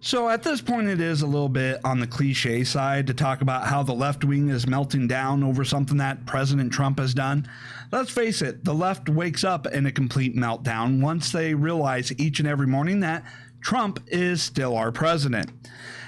So at this point, it is a little bit on the cliche side to talk about how the left wing is melting down over something that President Trump has done. Let's face it, the left wakes up in a complete meltdown once they realize each and every morning that Trump is still our president.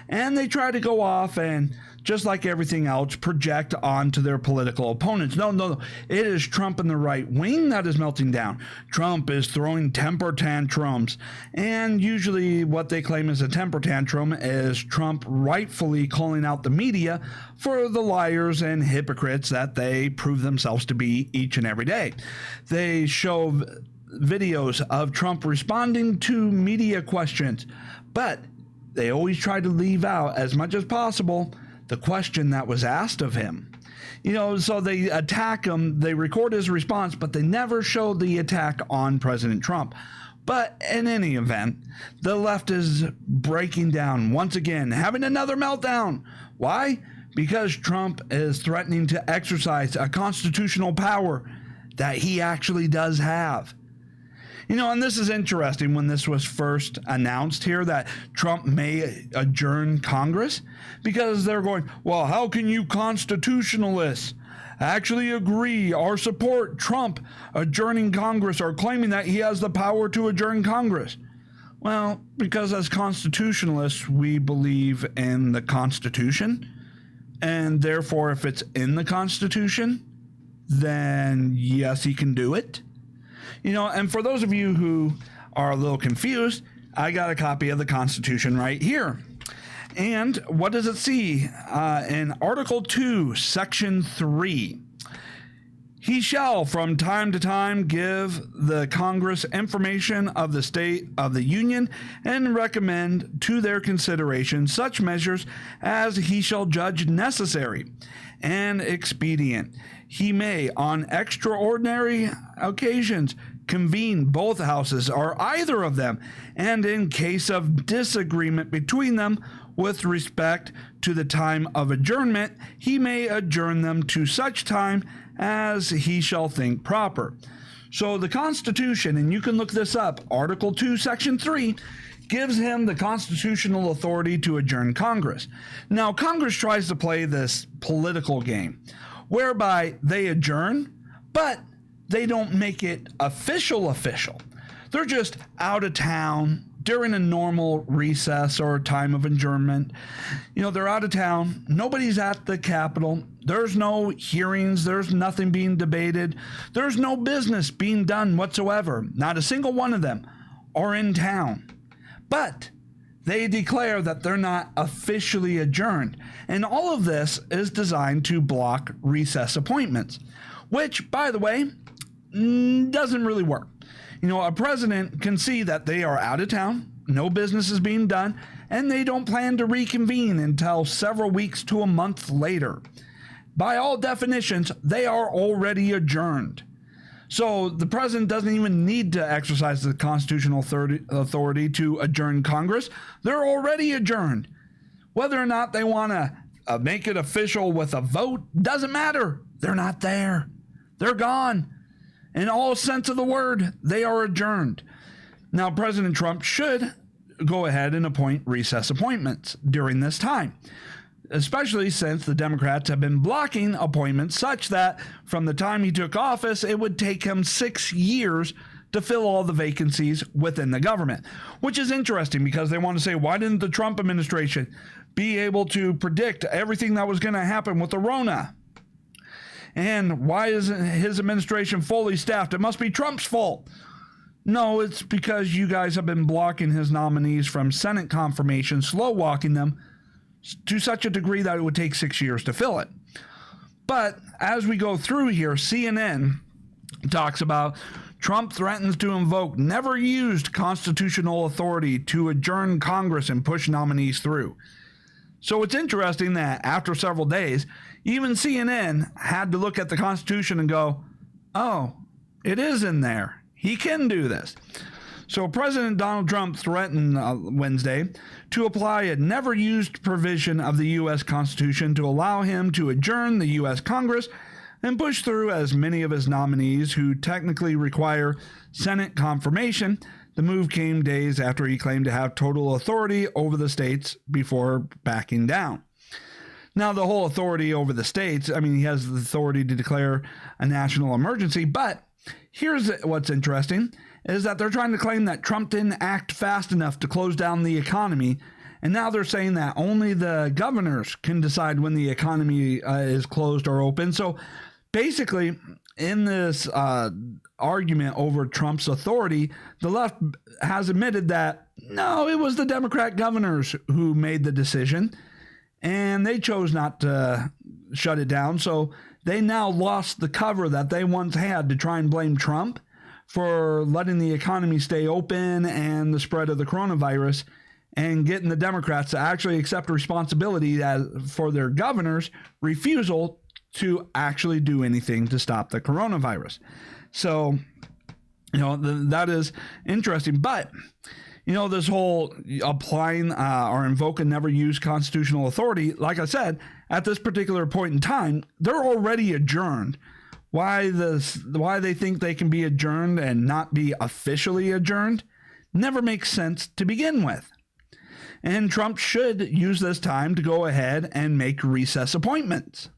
And they try to go off and, just like everything else, project onto their political opponents. No. It is Trump and the right wing that is melting down. Trump is throwing temper tantrums. And usually what they claim is a temper tantrum is Trump rightfully calling out the media for the liars and hypocrites that they prove themselves to be each and every day. They show videos of Trump responding to media questions, but they always try to leave out as much as possible the question that was asked of him. So they attack him, they record his response, but they never show the attack on President Trump. But in any event, the left is breaking down once again, having another meltdown. Why? Because Trump is threatening to exercise a constitutional power that he actually does have. And this is interesting when this was first announced here that Trump may adjourn Congress, because they're going, well, how can you constitutionalists actually agree or support Trump adjourning Congress or claiming that he has the power to adjourn Congress? Well, because as constitutionalists, we believe in the Constitution, and therefore if it's in the Constitution, then yes, he can do it. And for those of you who are a little confused, I got a copy of the Constitution right here. And what does it see? In Article 2, Section 3, he shall from time to time give the Congress information of the state of the Union and recommend to their consideration such measures as he shall judge necessary and expedient. He may, on extraordinary occasions, convene both houses or either of them, and in case of disagreement between them with respect to the time of adjournment, he may adjourn them to such time as he shall think proper. So the Constitution, and you can look this up, Article 2, Section 3, gives him the constitutional authority to adjourn Congress. Now, Congress tries to play this political game whereby they adjourn, but they don't make it official. They're just out of town during a normal recess or time of adjournment. They're out of town. Nobody's at the Capitol. There's no hearings. There's nothing being debated. There's no business being done whatsoever. Not a single one of them are in town. But they declare that they're not officially adjourned. And all of this is designed to block recess appointments, which, by the way, doesn't really work. A president can see that they are out of town, no business is being done, and they don't plan to reconvene until several weeks to a month later. By all definitions, they are already adjourned. So the president doesn't even need to exercise the constitutional authority to adjourn Congress. They're already adjourned. Whether or not they want to make it official with a vote doesn't matter. They're not there. They're gone. In all sense of the word, they are adjourned. Now, President Trump should go ahead and appoint recess appointments during this time, especially since the Democrats have been blocking appointments such that from the time he took office, it would take him 6 years to fill all the vacancies within the government, which is interesting because they want to say, why didn't the Trump administration be able to predict everything that was going to happen with the Rona? And why isn't his administration fully staffed? It must be Trump's fault. No, it's because you guys have been blocking his nominees from Senate confirmation, slow walking them to such a degree that it would take 6 years to fill it. But as we go through here, CNN talks about Trump threatens to invoke never used constitutional authority to adjourn Congress and push nominees through. So it's interesting that after several days, even CNN had to look at the Constitution and go, oh, it is in there. He can do this. So President Donald Trump threatened Wednesday to apply a never-used provision of the U.S. Constitution to allow him to adjourn the U.S. Congress and push through as many of his nominees who technically require Senate confirmation The move came days after he claimed to have total authority over the states before backing down. Now, the whole authority over the states, I mean, he has the authority to declare a national emergency, but here's what's interesting, is that they're trying to claim that Trump didn't act fast enough to close down the economy, and now they're saying that only the governors can decide when the economy is closed or open. So basically, in this argument over Trump's authority, the left has admitted that, no, it was the Democrat governors who made the decision, and they chose not to shut it down. So they now lost the cover that they once had to try and blame Trump for letting the economy stay open and the spread of the coronavirus, and getting the Democrats to actually accept responsibility for their governor's refusal to actually do anything to stop the coronavirus. So, that is interesting. But, this whole applying or invoking never use constitutional authority, like I said, at this particular point in time, they're already adjourned. Why they think they can be adjourned and not be officially adjourned never makes sense to begin with. And Trump should use this time to go ahead and make recess appointments.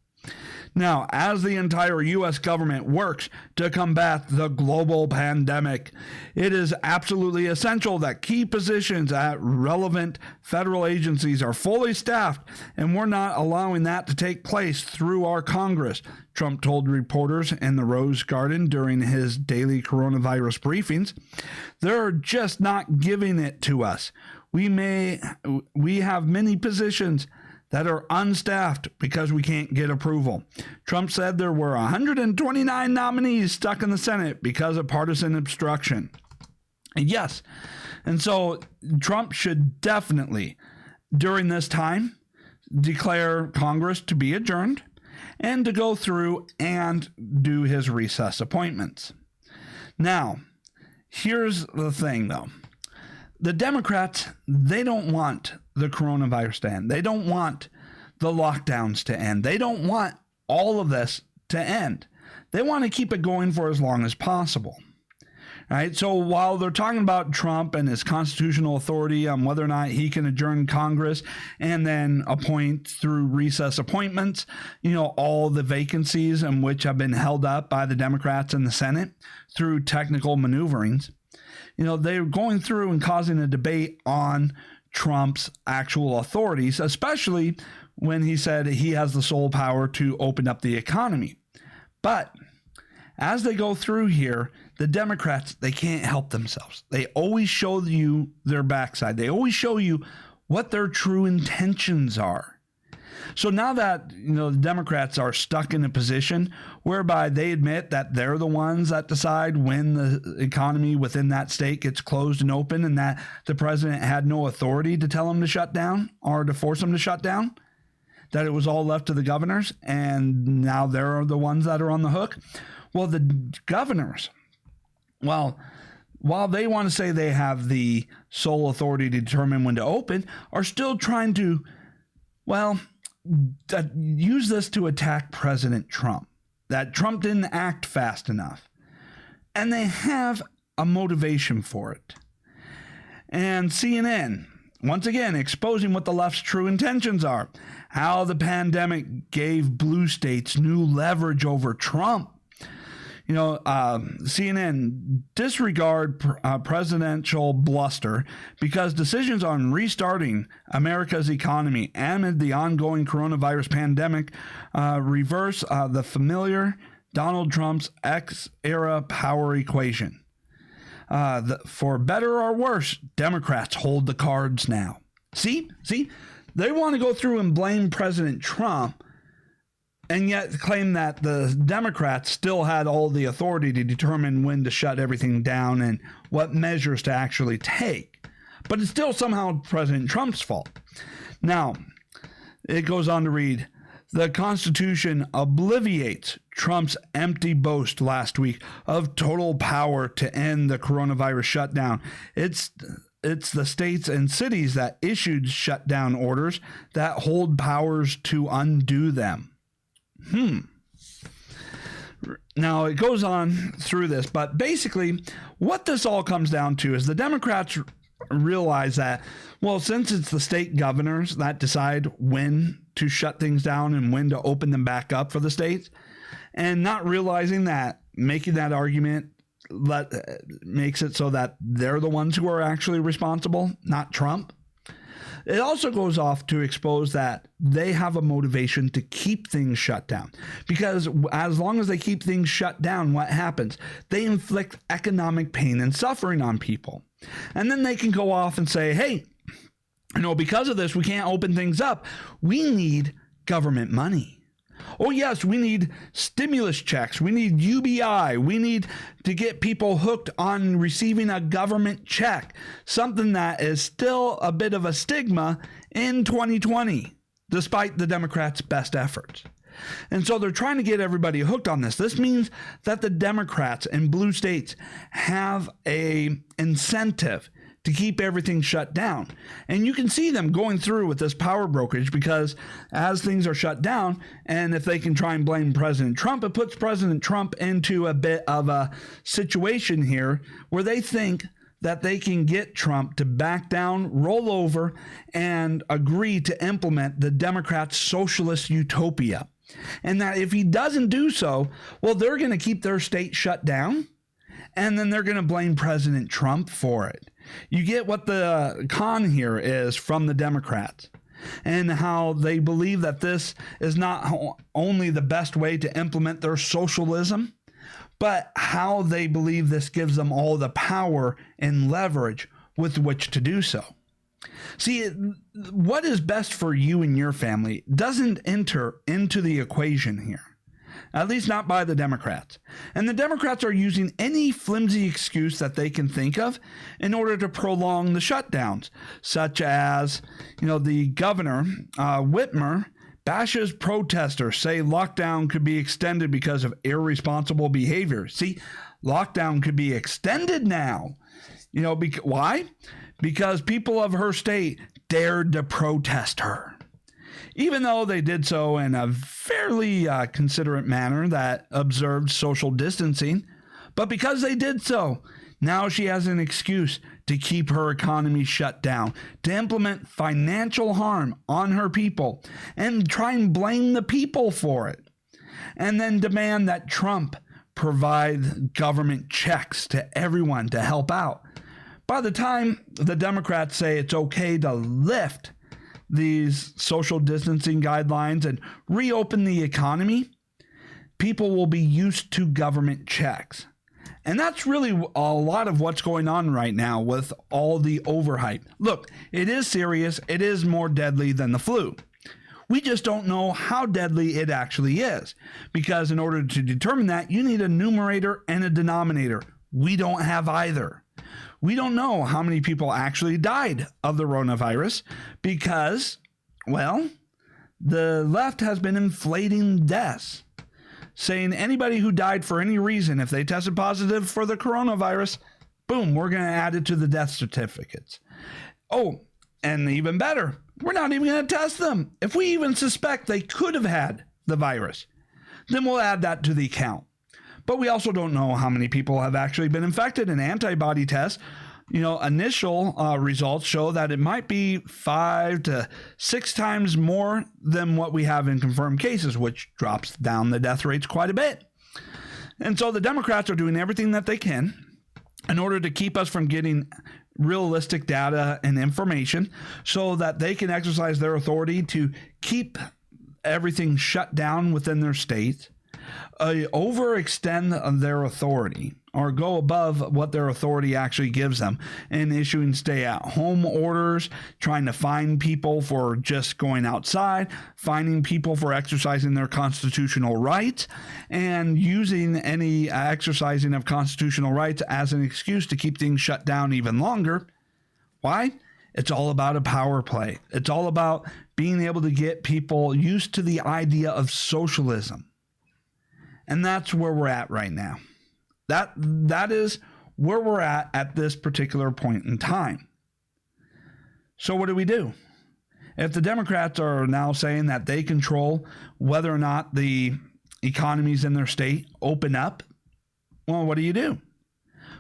Now, as the entire U.S. government works to combat the global pandemic, it is absolutely essential that key positions at relevant federal agencies are fully staffed, and we're not allowing that to take place through our Congress, Trump told reporters in the Rose Garden during his daily coronavirus briefings. They're just not giving it to us. We have many positions that are unstaffed because we can't get approval. Trump said there were 129 nominees stuck in the Senate because of partisan obstruction. Yes, and so Trump should definitely, during this time, declare Congress to be adjourned and to go through and do his recess appointments. Now, here's the thing, though. The Democrats, they don't want the coronavirus to end. They don't want the lockdowns to end. They don't want all of this to end. They want to keep it going for as long as possible. Right? So while they're talking about Trump and his constitutional authority on whether or not he can adjourn Congress and then appoint through recess appointments, all the vacancies in which have been held up by the Democrats in the Senate through technical maneuverings, they're going through and causing a debate on Trump's actual authorities, especially when he said he has the sole power to open up the economy. But as they go through here, the Democrats, they can't help themselves. They always show you their backside. They always show you what their true intentions are. So now that, the Democrats are stuck in a position whereby they admit that they're the ones that decide when the economy within that state gets closed and open, and that the president had no authority to tell them to shut down or to force them to shut down, that it was all left to the governors, and now they're the ones that are on the hook. Well, the governors, while they want to say they have the sole authority to determine when to open, are still trying to, use this to attack President Trump, that Trump didn't act fast enough. And they have a motivation for it. And CNN, once again, exposing what the left's true intentions are, how the pandemic gave blue states new leverage over Trump. CNN disregard presidential bluster because decisions on restarting America's economy amid the ongoing coronavirus pandemic reverse the familiar Donald Trump's X-era power equation. For better or worse, Democrats hold the cards now. See, they want to go through and blame President Trump, and yet claim that the Democrats still had all the authority to determine when to shut everything down and what measures to actually take. But it's still somehow President Trump's fault. Now, it goes on to read, the Constitution obliviates Trump's empty boast last week of total power to end the coronavirus shutdown. It's the states and cities that issued shutdown orders that hold powers to undo them. Now, it goes on through this, but basically what this all comes down to is the Democrats realize that, well, since it's the state governors that decide when to shut things down and when to open them back up for the states, and not realizing that making that argument makes it so that they're the ones who are actually responsible, not Trump. It also goes off to expose that they have a motivation to keep things shut down. Because as long as they keep things shut down, what happens? They inflict economic pain and suffering on people. And then they can go off and say, hey, because of this, we can't open things up. We need government money. Oh, yes, we need stimulus checks. We need UBI. We need to get people hooked on receiving a government check, something that is still a bit of a stigma in 2020, despite the Democrats' best efforts. And so they're trying to get everybody hooked on this. This means that the Democrats in blue states have an incentive to keep everything shut down. And you can see them going through with this power brokerage, because as things are shut down, and if they can try and blame President Trump, it puts President Trump into a bit of a situation here where they think that they can get Trump to back down, roll over, and agree to implement the Democrats' socialist utopia. And that if he doesn't do so, well, they're going to keep their state shut down, and then they're going to blame President Trump for it. You get what the con here is from the Democrats, and how they believe that this is not only the best way to implement their socialism, but how they believe this gives them all the power and leverage with which to do so. See, what is best for you and your family doesn't enter into the equation here. At least not by the Democrats. And the Democrats are using any flimsy excuse that they can think of in order to prolong the shutdowns, such as, the governor, Whitmer, bashes protesters, say lockdown could be extended because of irresponsible behavior. See, lockdown could be extended now. Why? Because people of her state dared to protest her. Even though they did so in a fairly considerate manner that observed social distancing. But because they did so, now she has an excuse to keep her economy shut down, to implement financial harm on her people, and try and blame the people for it. And then demand that Trump provide government checks to everyone to help out. By the time the Democrats say it's okay to lift these social distancing guidelines and reopen the economy, people will be used to government checks. And that's really a lot of what's going on right now with all the overhype. Look, it is serious. It is more deadly than the flu. We just don't know how deadly it actually is, because in order to determine that, you need a numerator and a denominator. We don't have either. We don't know how many people actually died of the coronavirus because, well, the left has been inflating deaths, saying anybody who died for any reason, if they tested positive for the coronavirus, boom, we're going to add it to the death certificates. Oh, and even better, we're not even going to test them. If we even suspect they could have had the virus, then we'll add that to the count. But we also don't know how many people have actually been infected. An antibody test, initial results show that it might be 5 to 6 times more than what we have in confirmed cases, which drops down the death rates quite a bit. And so the Democrats are doing everything that they can in order to keep us from getting realistic data and information so that they can exercise their authority to keep everything shut down within their state, overextend their authority or go above what their authority actually gives them in issuing stay-at-home orders, trying to fine people for just going outside, fining people for exercising their constitutional rights, and using any exercising of constitutional rights as an excuse to keep things shut down even longer. Why? It's all about a power play. It's all about being able to get people used to the idea of socialism. And that's where we're at right now. That is where we're at this particular point in time. So what do? If the Democrats are now saying that they control whether or not the economies in their state open up, well, what do?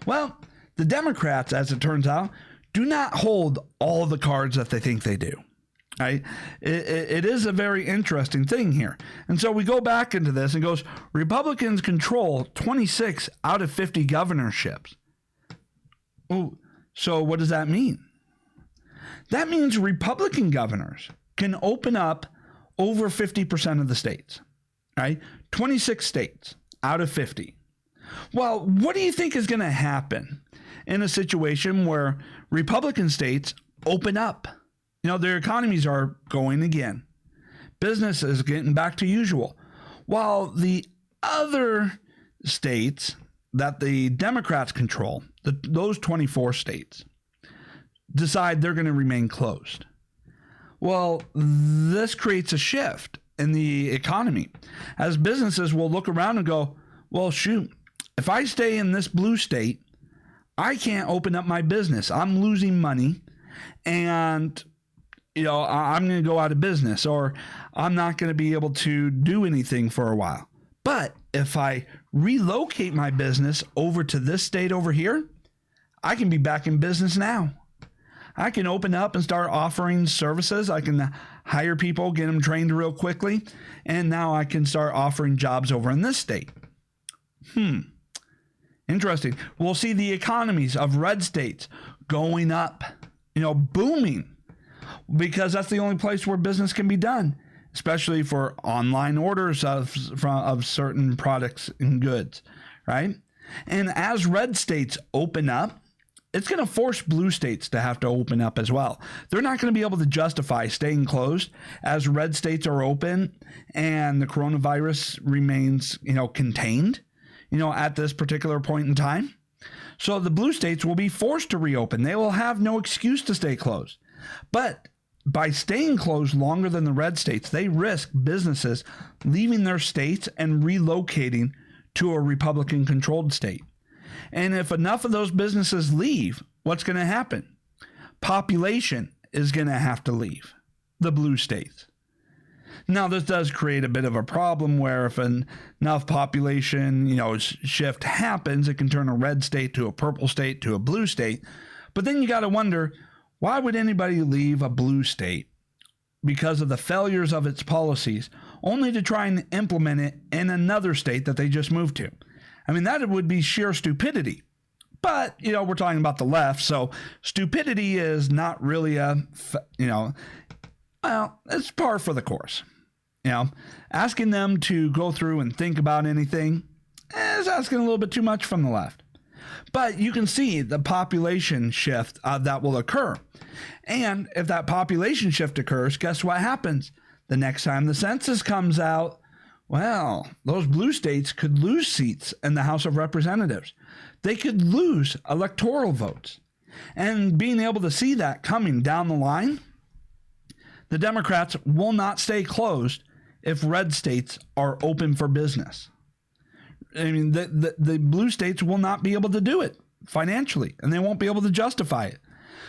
Well, the Democrats, as it turns out, do not hold all the cards that they think they do. Right? It is a very interesting thing here. And so we go back into this and goes, Republicans control 26 out of 50 governorships. Oh, so what does that mean? That means Republican governors can open up over 50% of the states, right? 26 states out of 50. Well, what do you think is going to happen in a situation where Republican states open up? You know, their economies are going again. Business is getting back to usual. While the other states that the Democrats control, those 24 states, decide they're going to remain closed. Well, this creates a shift in the economy, as businesses will look around and go, well, shoot, if I stay in this blue state, I can't open up my business. I'm losing money, and I'm going to go out of business, or I'm not going to be able to do anything for a while. But if I relocate my business over to this state over here, I can be back in business now. I can open up and start offering services. I can hire people, get them trained real quickly, and now I can start offering jobs over in this state. Interesting. We'll see the economies of red states going up, booming, because that's the only place where business can be done, especially for online orders of certain products and goods, right? And as red states open up, it's going to force blue states to have to open up as well. They're not going to be able to justify staying closed as red states are open and the coronavirus remains, contained, at this particular point in time. So the blue states will be forced to reopen. They will have no excuse to stay closed. But by staying closed longer than the red states, they risk businesses leaving their states and relocating to a Republican-controlled state. And if enough of those businesses leave, what's going to happen? Population is going to have to leave the blue states. Now, this does create a bit of a problem where if enough population, shift happens, it can turn a red state to a purple state to a blue state. But then you got to wonder, why would anybody leave a blue state because of the failures of its policies, only to try and implement it in another state that they just moved to? I mean, that would be sheer stupidity. But, we're talking about the left, so stupidity is not really it's par for the course. Asking them to go through and think about anything is asking a little bit too much from the left. But you can see the population shift that will occur. And if that population shift occurs, guess what happens? The next time the census comes out, well, those blue states could lose seats in the House of Representatives. They could lose electoral votes. And being able to see that coming down the line, the Democrats will not stay closed if red states are open for business. I mean, the blue states will not be able to do it financially, and they won't be able to justify it.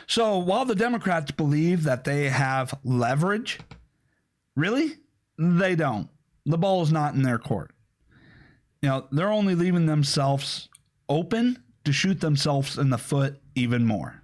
So while the Democrats believe that they have leverage, really, they don't. The ball is not in their court. They're only leaving themselves open to shoot themselves in the foot even more.